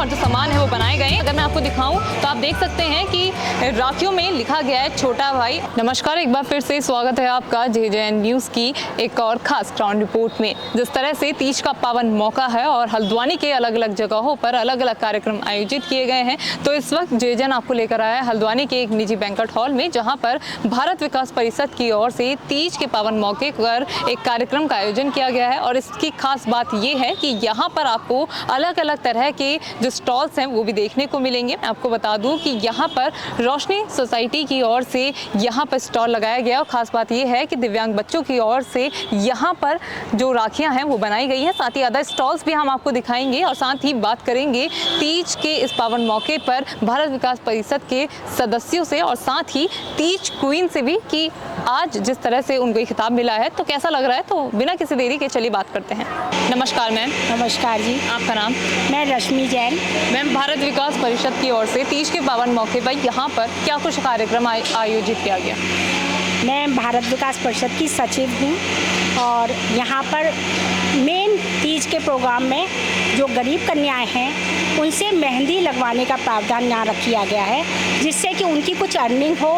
जो सामान है वो बनाए गए हैं। अगर मैं आपको दिखाऊं तो आप देख सकते हैं कि राखियों में लिखा गया है छोटा भाई। नमस्कार, एक बार फिर से स्वागत है आपका JJN न्यूज़ की एक और खास ग्राउंड रिपोर्ट में। जिस तरह से तीज का पावन मौका है और हल्द्वानी के अलग अलग जगहों पर अलग अलग कार्यक्रम आयोजित किए गए हैं, तो इस वक्त JJN आपको लेकर आया है हल्द्वानी के एक निजी बैंक्वेट हॉल में, जहां पर भारत विकास परिषद की ओर से तीज के पावन मौके पर एक कार्यक्रम का आयोजन किया गया है। और इसकी खास बात ये है कि यहाँ पर आपको अलग अलग तरह के जो स्टॉल्स हैं वो भी देखने को मिलेंगे। मैं आपको बता दूं कि यहाँ पर रोशनी सोसाइटी की ओर से यहाँ पर स्टॉल लगाया गया और ख़ास बात ये है कि दिव्यांग बच्चों की ओर से यहाँ पर जो राखियाँ हैं वो बनाई गई हैं। साथ ही अदर स्टॉल्स भी हम आपको दिखाएंगे और साथ ही बात करेंगे तीज के इस पावन मौके पर भारत विकास परिषद के सदस्यों से और साथ ही तीज क्वीन से भी कि आज जिस तरह से उनको खिताब मिला है तो कैसा लग रहा है। तो बिना किसी देरी के चलिए बात करते हैं। नमस्कार मैम। नमस्कार जी। आपका नाम? मैं रश्मि जैन। मैम, भारत विकास परिषद की ओर से तीज के पावन मौके पर यहाँ पर क्या कुछ कार्यक्रम आयोजित किया गया? मैं भारत विकास परिषद की सचिव हूँ और यहाँ पर मेन तीज के प्रोग्राम में जो गरीब कन्याएं हैं उनसे मेहंदी लगवाने का प्रावधान यहाँ किया गया है, जिससे कि उनकी कुछ अर्निंग हो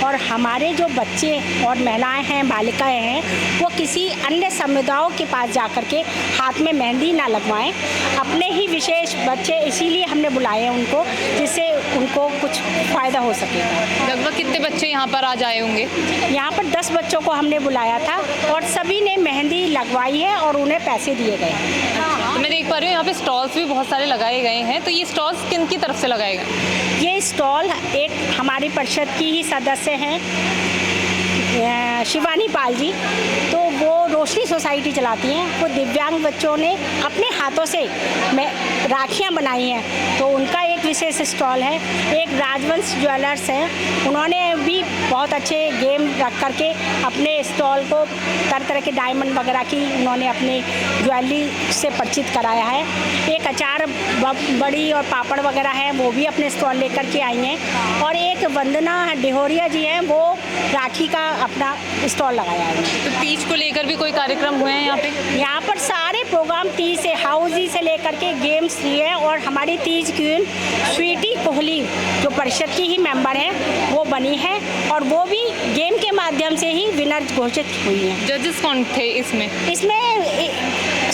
और हमारे जो बच्चे और महिलाएं हैं, बालिकाएं हैं, वो किसी अन्य समुदायों के पास जाकर के हाथ में मेहंदी ना लगवाएं। अपने ही विशेष बच्चे इसीलिए हमने बुलाए हैं उनको, जिससे उनको कुछ फ़ायदा हो सकेगा। लगभग कितने बच्चे यहाँ पर आज आए होंगे? यहाँ पर 10 बच्चों को हमने बुलाया था और सभी ने मेहंदी लगवाई है और उन्हें पैसे दिए गए। तो मैं देख पा रही हूँ यहाँ पे स्टॉल्स भी बहुत सारे लगाए गए हैं, तो ये स्टॉल्स किन की तरफ से लगाए गए? ये स्टॉल एक हमारी परिषद की ही सदस्य हैं शिवानी पाल जी, तो वो रोशनी सोसाइटी चलाती हैं। वो दिव्यांग बच्चों ने अपने हाथों से राखियाँ बनाई हैं, तो उनका एक विशेष स्टॉल है। एक राजवंश ज्वेलर्स हैं, उन्होंने भी बहुत अच्छे गेम रख करके अपने स्टॉल को तरह तरह के डायमंड वगैरह की उन्होंने अपने ज्वेलरी से परिचित कराया है। एक अचार बड़ी और पापड़ वगैरह है, वो भी अपने स्टॉल लेकर के आई हैं। और एक वंदना डिहोरिया जी हैं, वो राखी का अपना स्टॉल लगाया है। तो तीज को लेकर भी कोई कार्यक्रम हुए हैं यहाँ पे? यहाँ पर सारे प्रोग्राम तीज से हाउजी से लेकर के गेम्स लिए हैं और हमारी तीज क्वीन स्वीटी कोहली जो परिषद की ही मेंबर हैं वो बनी है और वो भी गेम के माध्यम से ही विनर घोषित हुई हैं। जजेस कौन थे इसमें?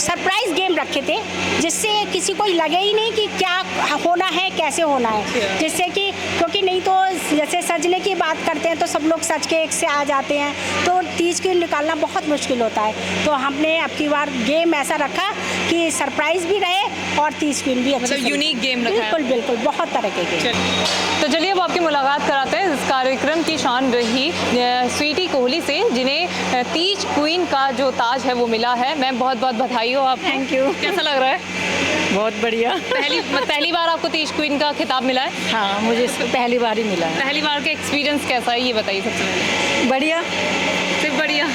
सरप्राइज गेम रखे थे, जिससे किसी को लगे ही नहीं कि क्या होना है, कैसे होना है, जिससे कि क्योंकि नहीं तो जैसे सजने की बात करते हैं तो सब लोग सज के एक से आ जाते हैं, तो तीज क्वीन निकालना बहुत मुश्किल होता है। तो हमने अब की बार गेम ऐसा रखा कि सरप्राइज भी रहे और तीज क्वीन भी अच्छी, मतलब यूनिक गेम रखा है। बिल्कुल बिल्कुल, बहुत तरह के गेम। तो चलिए अब आपकी मुलाकात कराते हैं। इस कार्यक्रम की शान रही स्वीटी कोहली से, जिन्हें तीज क्वीन का जो ताज है वो मिला है। मैम, बहुत बहुत बधाई हो आप। Thank you. कैसा लग रहा है? बहुत बढ़िया। पहली बार आपको तीज क्वीन का खिताब मिला है? हाँ, मुझे पहली बार ही मिला है। पहली बार का एक्सपीरियंस कैसा है ये बताइए सबसे पहले। बढ़िया। सिर्फ बढ़िया?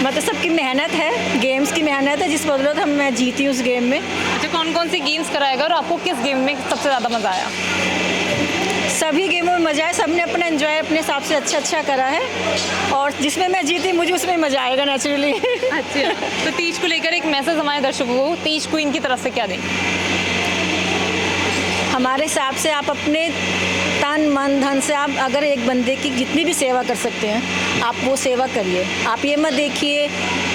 मतलब सबकी मेहनत है, गेम्स की मेहनत है, जिस बदौलत मैं जीती उस गेम में। अच्छा, कौन कौन सी गेम्स कराएगा और आपको किस गेम में सबसे ज़्यादा मज़ा आया? सभी गेमों में मज़ा है, सबने अपना एंजॉय अपने हिसाब से अच्छा करा है और जिसमें मैं जीती मुझे उसमें मज़ा आएगा नेचुरली। अच्छा, तो तीज को लेकर एक मैसेज हमारे दर्शकों को तीज क्वीन की तरफ से क्या देंगे? हमारे हिसाब से आप अपने तन मन धन से आप अगर एक बंदे की जितनी भी सेवा कर सकते हैं आप वो सेवा करिए। आप ये मत देखिए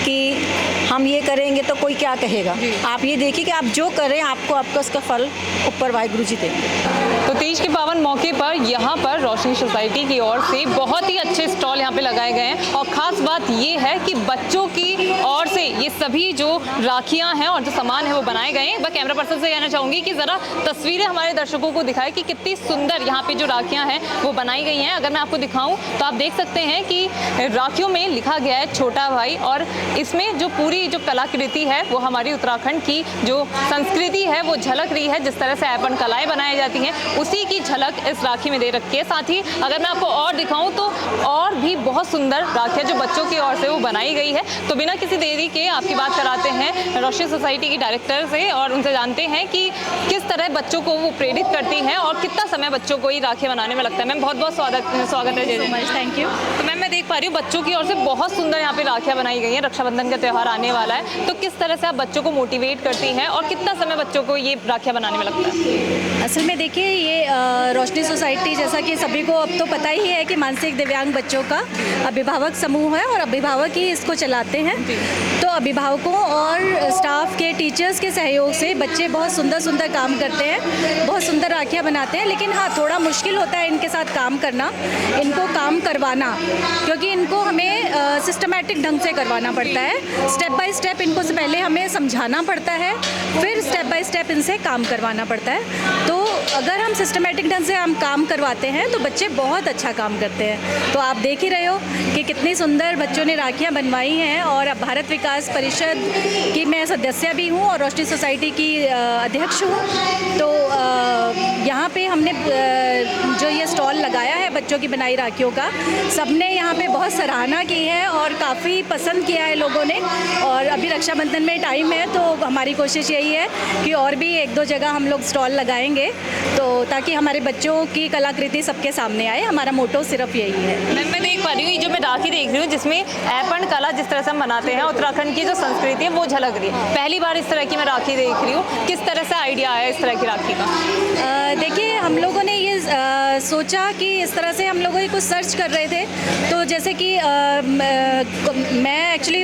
कि हम ये करेंगे तो कोई क्या कहेगा, आप ये देखिए कि आप जो करें आपको आपका उसका फल ऊपर वाहिगुरु जी देंगे। तो तीज के पावन मौके पर यहाँ पर रोशनी सोसाइटी की ओर से बहुत ही अच्छे स्टॉल यहाँ पे लगाए गए हैं और ख़ास बात ये है कि बच्चों की ओर से ये सभी जो राखियाँ हैं और जो सामान है वो बनाए गए हैं। मैं कैमरा पर्सन से कहना चाहूँगी कि ज़रा तस्वीरें हमारे दर्शकों को दिखाएं कि कितनी सुंदर यहाँ पे जो राखियाँ हैं वो बनाई गई हैं। अगर मैं आपको दिखाऊँ तो आप देख सकते हैं कि राखियों में लिखा गया है छोटा भाई और इसमें जो पूरी जो कलाकृति है वो हमारी उत्तराखंड की जो संस्कृति है वो झलक रही है। जिस तरह से अपन कलाएँ बनाई जाती हैं उसी की झलक इस राखी में दे रखी है। साथ ही अगर मैं आपको और दिखाऊं तो और भी बहुत सुंदर राखियाँ जो बच्चों की ओर से वो बनाई गई है। तो बिना किसी देरी के आपकी बात कराते हैं रोशनी सोसाइटी की डायरेक्टर से और उनसे जानते हैं कि किस तरह बच्चों को वो प्रेरित करती हैं और कितना समय बच्चों को ये राखियाँ बनाने में लगता है। मैम, बहुत बहुत स्वागत है। Thank you. तो मैम, मैं देख पा पा रही हूँ बच्चों की ओर से बहुत सुंदर यहाँ पे राखियाँ बनाई गई हैं। रक्षाबंधन का त्यौहार आने वाला है, तो किस तरह से आप बच्चों को मोटिवेट करती हैं और कितना समय बच्चों को ये राखियाँ बनाने में लगता है? असल में देखिए, ये रोशनी सोसाइटी, जैसा कि सभी को अब तो पता ही है कि मानसिक दिव्यांग बच्चों का अभिभावक समूह है और अभिभावक ही इसको चलाते हैं। तो अभिभावकों और स्टाफ के, टीचर्स के सहयोग से बच्चे बहुत सुंदर सुंदर काम करते हैं, बहुत सुंदर राखियाँ बनाते हैं। लेकिन हाँ, थोड़ा मुश्किल होता है इनके साथ काम करना, इनको काम करवाना, क्योंकि इनको हमें सिस्टमैटिक ढंग से करवाना पड़ता है। स्टेप बाय स्टेप इनको से पहले हमें समझाना पड़ता है, फिर स्टेप बाय स्टेप इनसे काम करवाना पड़ता है। तो अगर हम सिस्टमैटिक ढंग से हम काम करवाते हैं तो बच्चे बहुत अच्छा काम करते हैं। तो आप देख ही रहे हो कि कितनी सुंदर बच्चों ने राखियाँ बनवाई हैं। और अब भारत विकास परिषद की मैं सदस्य भी हूँ और रोशनी सोसाइटी की अध्यक्ष हूँ। तो यहाँ पे हमने जो ये स्टॉल लगाया है बच्चों की बनाई राखियों का, सबने यहाँ पे बहुत सराहना की है और काफ़ी पसंद किया है लोगों ने। और अभी रक्षाबंधन में टाइम है, तो हमारी कोशिश यही है कि और भी 1-2 जगह हम लोग स्टॉल लगाएंगे, तो ताकि हमारे बच्चों की कलाकृति सबके सामने आए। हमारा मोटो सिर्फ यही है। मैं देख पा रही हूँ, ये जो मैं राखी देख रही हूँ जिसमें ऐपण कला जिस तरह से हम बनाते हैं, उत्तराखंड की जो संस्कृति है वो झलक रही है। पहली बार इस तरह की मैं राखी देख रही हूँ। किस तरह से आइडिया आया इस तरह की राखी का? देखिए, हम लोगों ने ये सोचा कि इस तरह से हम लोगों ने कुछ सर्च कर रहे थे। तो जैसे कि मैं एक्चुअली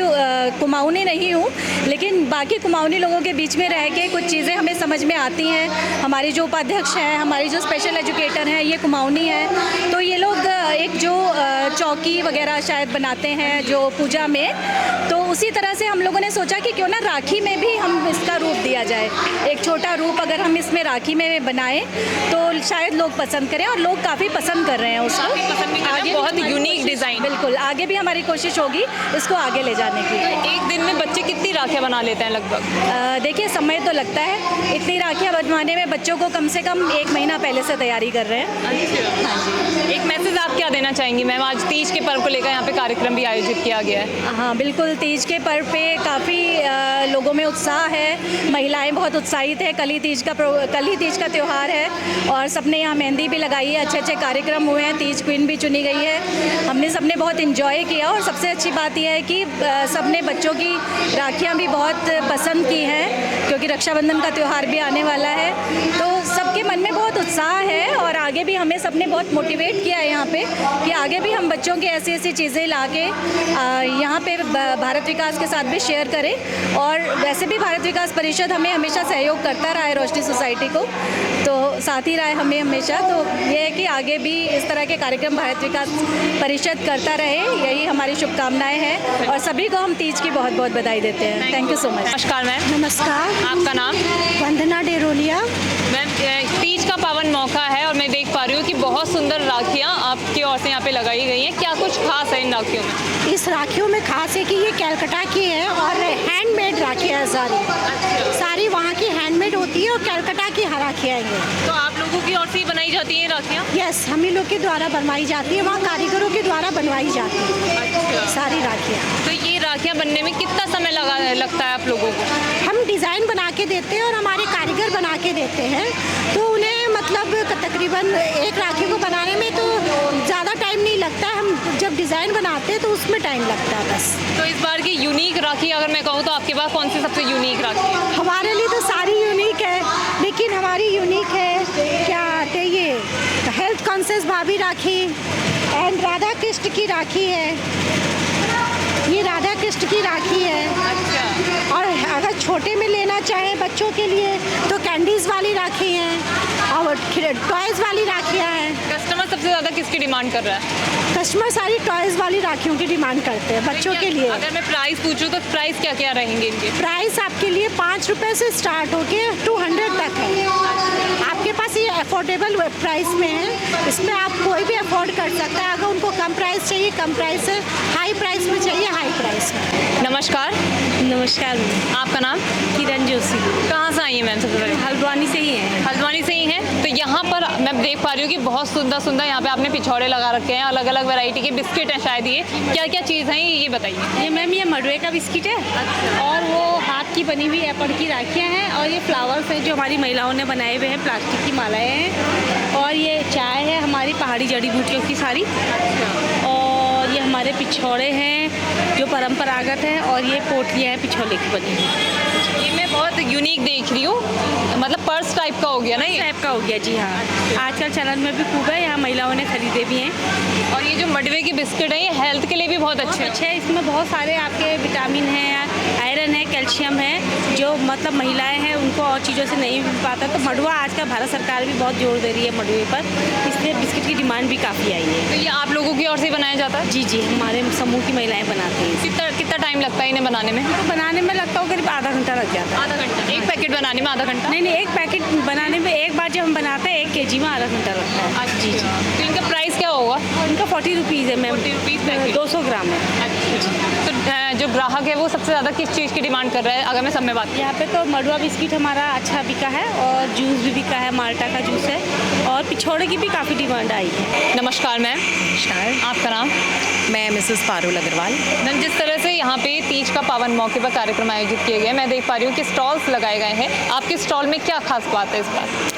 कुमाऊनी नहीं हूँ, लेकिन बाकी कुमाऊनी लोगों के बीच में रह के कुछ चीज़ें हमें समझ में आती हैं। हमारी जो उपाध्यक्ष हैं, हमारी जो स्पेशल एजुकेटर हैं, ये कुमाऊनी हैं। तो ये लोग एक जो चौकी वगैरह शायद बनाते हैं जो पूजा में, तो उसी तरह से हम लोगों ने सोचा कि क्यों ना राखी में भी हम इसका रूप दिया जाए। एक छोटा रूप अगर हम इसमें राखी में बनाएं तो शायद लोग पसंद करें, और लोग काफ़ी पसंद कर रहे हैं उसको। आगे बहुत यूनिक डिज़ाइन। बिल्कुल, आगे भी हमारी कोशिश होगी इसको आगे ले जाने की। एक दिन में बच्चे कितनी राखियाँ बना लेते हैं लगभग? देखिए, समय तो लगता है। इतनी राखियाँ बनवाने में बच्चों को कम से कम 1 महीना पहले से तैयारी कर रहे हैं। एक मैसेज आप क्या देना चाहेंगी मैम? आज तीज के पर्व को लेकर यहाँ पे कार्यक्रम भी आयोजित किया गया है। हाँ, बिल्कुल, तीज के पर्व पे काफ़ी लोगों में उत्साह है। महिलाएं बहुत उत्साहित है। कल ही तीज का त्यौहार है और सबने यहाँ मेहंदी भी लगाई है। अच्छे अच्छे कार्यक्रम हुए हैं। तीज क्वीन भी चुनी गई है। सबने बहुत इन्जॉय किया। और सबसे अच्छी बात यह है कि सबने बच्चों की राखियाँ भी बहुत पसंद की हैं, क्योंकि रक्षाबंधन का त्यौहार भी आने वाला है। तो सबके मन में बहुत उत्साह है और आगे भी हमें सबने बहुत मोटिवेट किया है यहाँ पे कि आगे भी हम बच्चों की ऐसी ऐसी चीज़ें ला के यहाँ पे भारत विकास के साथ भी शेयर करें। और वैसे भी भारत विकास परिषद हमें हमेशा सहयोग करता रहा है, रोशनी सोसाइटी को, तो साथ ही रहा है हमें हमेशा। तो ये है कि आगे भी इस तरह के कार्यक्रम भारत विकास परिषद करता रहे, यही हमारी शुभकामनाएं हैं। और सभी को हम तीज की बहुत बहुत बधाई देते हैं। Thank you so much. नमस्कार मैम। नमस्कार, आपका नाम? वंदना डेरोलिया। मैम, तीज का पावन मौका है और मैं देख पा रही हूँ कि बहुत सुंदर राखियाँ आपकी ओर से यहाँ पे लगाई गई हैं। क्या कुछ खास है इन राखियों में? इस राखियों में खास है कि ये कैलकाटा की है और हैंडमेड राखियाँ है सारी वहाँ की हैंडमेड होती है और कैलकाटा की राखियाँ हैं। तो आप लोगों की ओर से ही बनाई जाती हैं राखियाँ? यस, हम ही लोग के द्वारा बनवाई जाती है, वहाँ कारीगरों के द्वारा बनवाई जाती है सारी राखियाँ। तो ये राखियाँ बनने में कितना समय लगता है आप लोगों को? हम डिज़ाइन बना के देते हैं और हमारे कारीगर बना के देते हैं। तो उन्हें मतलब तकरीबन एक राखी को बनाने में तो ज़्यादा टाइम नहीं लगता है। हम जब डिज़ाइन बनाते हैं तो उसमें टाइम लगता है बस। तो इस बार की यूनिक राखी अगर मैं कहूँ तो आपके पास कौन सी सबसे यूनिक राखी है? हमारे लिए तो सारी यूनिक है, लेकिन हमारी यूनिक है क्या आते ये हेल्थ कॉन्शियस भाभी राखी एंड राधा कृष्ण की राखी है। ये राधा कृष्ण की राखी है। अच्छा। और अगर छोटे में लेना चाहें बच्चों के लिए तो कैंडीज़ वाली राखी हैं और टॉयज़ वाली राखियाँ हैं। कस्टमर सबसे ज़्यादा किसकी डिमांड कर रहा है? कस्टमर सारी टॉयज़ वाली राखियों की डिमांड करते हैं बच्चों के लिए। अगर मैं प्राइस पूछूं तो प्राइस क्या क्या रहेंगे इनके? प्राइस आपके लिए 5 रुपये से स्टार्ट होके 200 तक है। आपके पास ये अफोर्डेबल प्राइस में है, इसमें आप कोई भी अफोर्ड कर सकता है। अगर उनको कम प्राइस चाहिए कम प्राइस है, हाई प्राइस में चाहिए हाई प्राइस में। नमस्कार। नमस्कार मैम। आपका नाम? किरण जोशी। कहाँ से आई है मैम? सबसे पहले हल्द्वानी से ही है। हल्द्वानी से ही हैं। तो यहाँ पर मैं देख पा रही हूँ कि बहुत सुंदर सुंदर यहाँ पे आपने पिछौड़े लगा रखे हैं, अलग अलग वैरायटी के बिस्किट हैं शायद। ये क्या क्या चीज़ हैं ये बताइए। ये मैम ये मडवे का बिस्किट है और वो हाथ की बनी हुई एपड़ की राखियाँ हैं और ये फ्लावर्स हैं जो हमारी महिलाओं ने बनाए हुए हैं, प्लास्टिक की मालाएँ हैं। और ये चाय है हमारी पहाड़ी जड़ी बूटियों की सारी। और ये हमारे पिछौड़े हैं जो परंपरागत हैं, और ये पोटलियाँ हैं पिछौले की बनी हुई। ये मैं बहुत यूनिक देख रही हूँ, मतलब पर्स टाइप का हो गया ना ये। टाइप का हो गया जी हाँ। आजकल चलन में भी खूब है, यहाँ महिलाओं ने खरीदे भी हैं। और ये जो मडवे की बिस्किट है ये हेल्थ के लिए भी बहुत अच्छे हैं। अच्छे हैं, इसमें बहुत सारे आपके विटामिन हैं, आयरन है, कैल्शियम है, जो मतलब महिलाएं हैं उनको और चीज़ों से नहीं मिल पाता। तो मडवा आजकल भारत सरकार भी बहुत जोर दे रही है मडवे पर, इसलिए बिस्किट की डिमांड भी काफ़ी आई है। तो ये आप लोगों की ओर से बनाया जाता है? जी जी, हमारे समूह की महिलाएं बनाती हैं। कितना टाइम लगता है इन्हें बनाने में? तो बनाने में लगता हो करीब आधा घंटा लग जाता है। आधा घंटा? एक पैकेट बनाने में आधा घंटा? नहीं, एक पैकेट बनाने में, एक बार जब हम बनाते हैं 1 kg में आधा घंटा लगता है। अच्छा जी। तो इनका प्राइस क्या होगा? इनका 40 रुपीज़ है मैम। 40 rupees packet. 200 ग्राम है। तो जो ग्राहक है वो सबसे ज़्यादा किस चीज़ की डिमांड कर रहा है, अगर मैं सब में बात करूं? यहाँ पे तो मडवा बिस्किट हमारा अच्छा बिका है, और जूस भी बिका है, माल्टा का जूस है, और पिछौड़े की भी काफ़ी डिमांड आई है। नमस्कार मैम। नमस्कार, आपका नाम? मैं मिसेस पारुल अग्रवाल। मैम, जिस तरह से यहाँ पे तीज का पावन मौके पर कार्यक्रम आयोजित किए गए, मैं देख पा रही हूँ कि स्टॉल्स लगाए गए हैं। आपके स्टॉल में क्या खास बात है इस बार?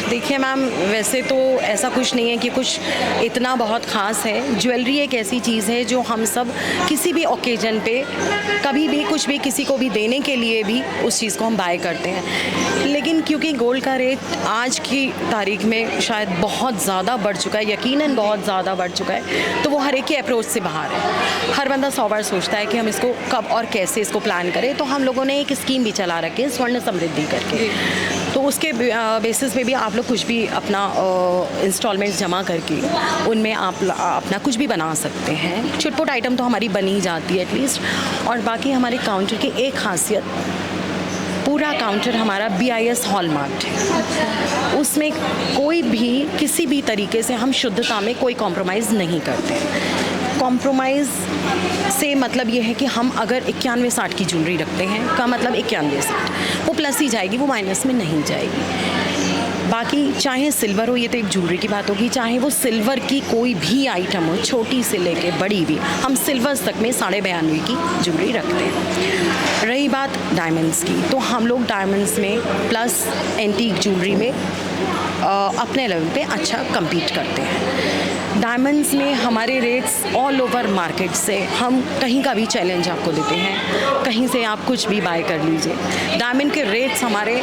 देखिए मैम, वैसे तो ऐसा कुछ नहीं है कि कुछ इतना बहुत ख़ास है। ज्वेलरी एक ऐसी चीज़ है जो हम सब किसी भी ओकेजन पे कभी भी कुछ भी किसी को भी देने के लिए भी उस चीज़ को हम बाय करते हैं। लेकिन क्योंकि गोल्ड का रेट आज की तारीख में शायद बहुत ज़्यादा बढ़ चुका है, यकीनन बहुत ज़्यादा बढ़ चुका है, तो वो हर एक के अप्रोच से बाहर है। हर बंदा 100 बार सोचता है कि हम इसको कब और कैसे इसको प्लान करें। तो हम लोगों ने एक स्कीम भी चला रखी है, स्वर्ण समृद्धि करके। तो उसके बेसिस पे भी आप लोग कुछ भी अपना इंस्टॉलमेंट जमा करके उनमें आप अपना कुछ भी बना सकते हैं। छुटपुट आइटम तो हमारी बनी ही जाती है एटलीस्ट। और बाकी हमारे काउंटर की एक खासियत, पूरा काउंटर हमारा BIS हॉलमार्क है। उसमें कोई भी किसी भी तरीके से हम शुद्धता में कोई कॉम्प्रोमाइज़ नहीं करते। कॉम्प्रोमाइज़ से मतलब ये है कि हम अगर 91-60 की ज्वेलरी रखते हैं का मतलब 91-60, वो प्लस ही जाएगी, वो माइनस में नहीं जाएगी। बाकी चाहे सिल्वर हो, ये तो एक ज्वेलरी की बात होगी, चाहे वो सिल्वर की कोई भी आइटम हो, छोटी से लेके बड़ी भी, हम सिल्वर तक में 92.5 की ज्वेलरी रखते हैं। रही बात डायमंड्स की, तो हम लोग डायमंड्स में प्लस एंटीक ज्वेलरी में अपने लेवल पे अच्छा compete करते हैं। डायमंड्स में हमारे रेट्स ऑल ओवर मार्केट से, हम कहीं का भी चैलेंज आपको देते हैं, कहीं से आप कुछ भी बाय कर लीजिए। डायमंड के रेट्स हमारे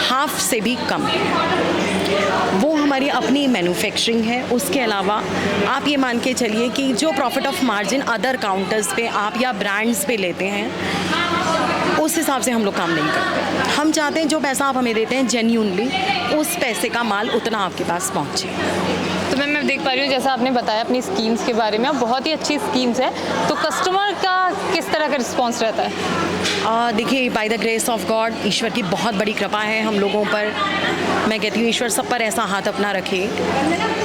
हाफ से भी कम हैं। वो हमारी अपनी मैन्युफैक्चरिंग है। उसके अलावा आप ये मान के चलिए कि जो profit of margin other counters पे आप या ब्रांड्स पे लेते हैं, उस हिसाब से हम लोग काम नहीं करते। हम चाहते हैं जो पैसा आप हमें देते हैं जेन्युइनली उस पैसे का माल उतना आपके पास पहुंचे। तो मैं देख पा रही हूँ, जैसा आपने बताया अपनी स्कीम्स के बारे में, बहुत ही अच्छी स्कीम्स है। तो कस्टमर का किस तरह का रिस्पॉन्स रहता है? देखिए, by the grace of God, ईश्वर की बहुत बड़ी कृपा है हम लोगों पर। मैं कहती हूँ ईश्वर सब पर ऐसा हाथ अपना रखे।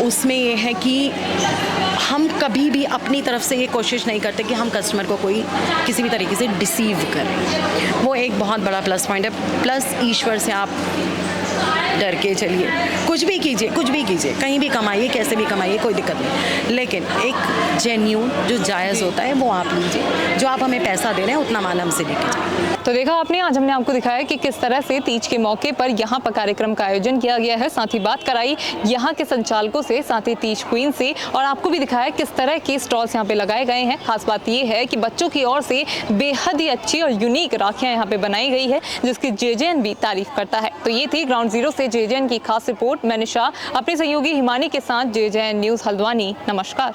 उसमें ये है कि हम कभी भी अपनी तरफ से ये कोशिश नहीं करते कि हम कस्टमर को कोई किसी भी तरीके से डिसीव करें। वो एक बहुत बड़ा प्लस पॉइंट है। प्लस ईश्वर से आप डर के चलिए, कुछ भी कीजिए, कुछ भी कीजिए, कहीं भी कमाइए, कैसे भी कमाइए, कोई दिक्कत नहीं, लेकिन एक जेन्युइन जो जायज़ होता है वो आप लीजिए। जो आप हमें पैसा दे रहे हैं उतना माल हमसे लेके जाइए। तो देखा आपने, आज हमने आपको दिखाया कि किस तरह से तीज के मौके पर यहाँ पर कार्यक्रम का आयोजन किया गया है। साथ ही बात कराई यहाँ के संचालकों से, साथ ही तीज क्वीन से, और आपको भी दिखाया किस तरह के स्टॉल्स यहाँ पे लगाए गए हैं। खास बात ये है कि बच्चों की ओर से बेहद ही अच्छी और यूनिक राखियाँ यहाँ पे बनाई गई है, जिसकी JJN भी तारीफ करता है। तो ये थी ग्राउंड जीरो से JJN की खास रिपोर्ट। मैं निशा अपनी सहयोगी हिमानी के साथ JJN न्यूज़ हल्द्वानी। नमस्कार।